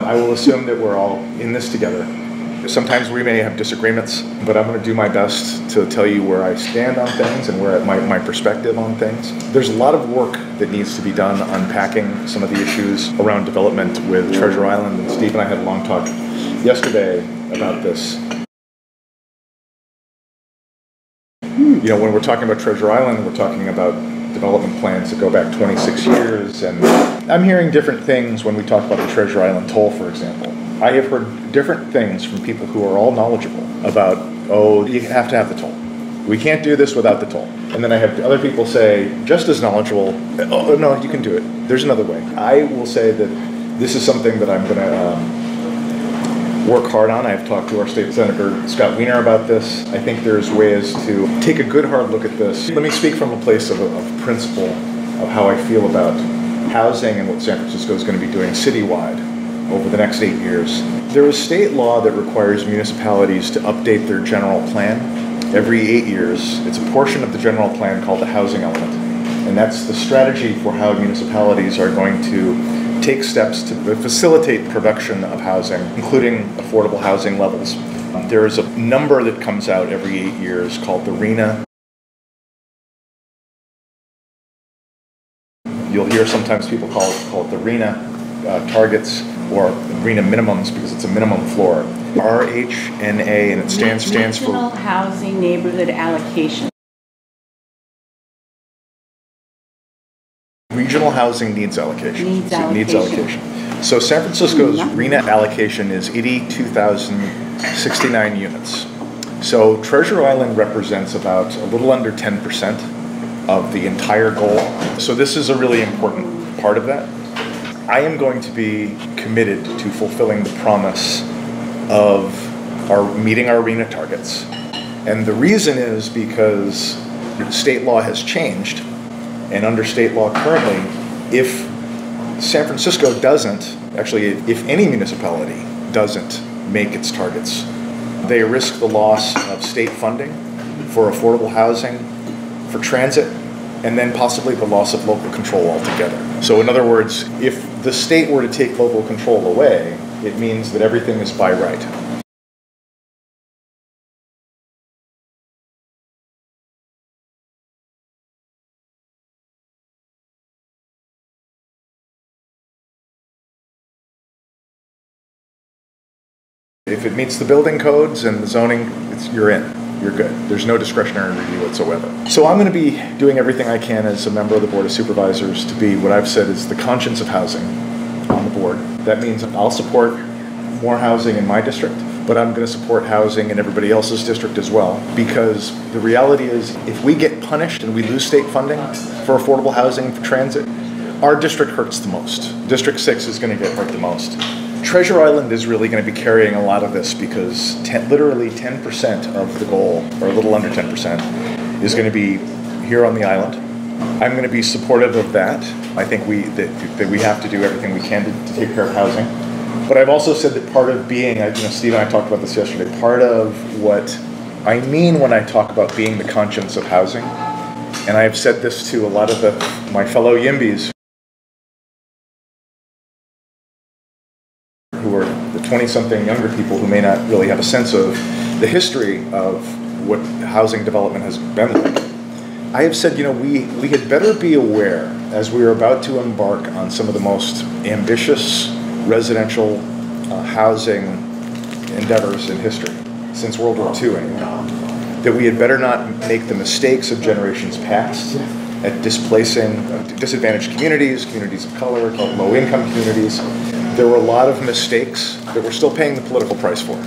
I will assume that we're all in this together. Sometimes we may have disagreements, but I'm going to do my best to tell you where I stand on things and where my perspective on things. There's a lot of work that needs to be done unpacking some of the issues around development with Treasure Island, and Steve and I had a long talk yesterday about this. You know, when we're talking about Treasure Island, we're talking about development plans that go back 26 years, and I'm hearing different things when we talk about the Treasure Island toll, for example. I have heard different things from people who are all knowledgeable about, oh, you have to have the toll. We can't do this without the toll. And then I have other people say, just as knowledgeable, oh, no, you can do it. There's another way. I will say that this is something that I'm going to work hard on. I've talked to our state senator, Scott Wiener, about this. I think there's ways to take a good hard look at this. Let me speak from a place of principle of how I feel about housing and what San Francisco is going to be doing citywide over the next 8 years. There is state law that requires municipalities to update their general plan every 8 years. It's a portion of the general plan called the housing element. And that's the strategy for how municipalities are going to take steps to facilitate production of housing, including affordable housing levels. There is a number that comes out every 8 years called the RHNA. You'll hear sometimes people call it the RHNA targets, or RHNA minimums, because it's a minimum floor. RHNA, and it stands for Regional Housing Neighborhood Allocation. Regional Housing Needs Allocation. Needs allocation. So San Francisco's RHNA allocation is 82,069 units. So Treasure Island represents about a little under 10% of the entire goal. So this is a really important part of that. I am going to be committed to fulfilling the promise of meeting our RHNA targets. And the reason is because state law has changed, and under state law currently, if San Francisco doesn't, actually if any municipality doesn't make its targets, they risk the loss of state funding for affordable housing, for transit, and then possibly the loss of local control altogether. So in other words, if the state were to take local control away, it means that everything is by right. If it meets the building codes and the zoning, you're in. You're good. There's no discretionary review whatsoever. So I'm going to be doing everything I can as a member of the Board of Supervisors to be what I've said is the conscience of housing on the board. That means I'll support more housing in my district, but I'm going to support housing in everybody else's district as well, because the reality is if we get punished and we lose state funding for affordable housing, for transit, our district hurts the most. District 6 is going to get hurt the most. Treasure Island is really going to be carrying a lot of this because literally 10% of the goal, or a little under 10%, is going to be here on the island. I'm going to be supportive of that. I think that we have to do everything we can to take care of housing. But I've also said that part of being, Steve and I talked about this yesterday, part of what I mean when I talk about being the conscience of housing, and I've said this to a lot of my fellow YIMBYs, who are the 20-something younger people who may not really have a sense of the history of what housing development has been like. I have said, we had better be aware as we are about to embark on some of the most ambitious residential housing endeavors in history, since World War II anyway, that we had better not make the mistakes of generations past at displacing disadvantaged communities, communities of color, low-income communities. There were a lot of mistakes that we're still paying the political price for.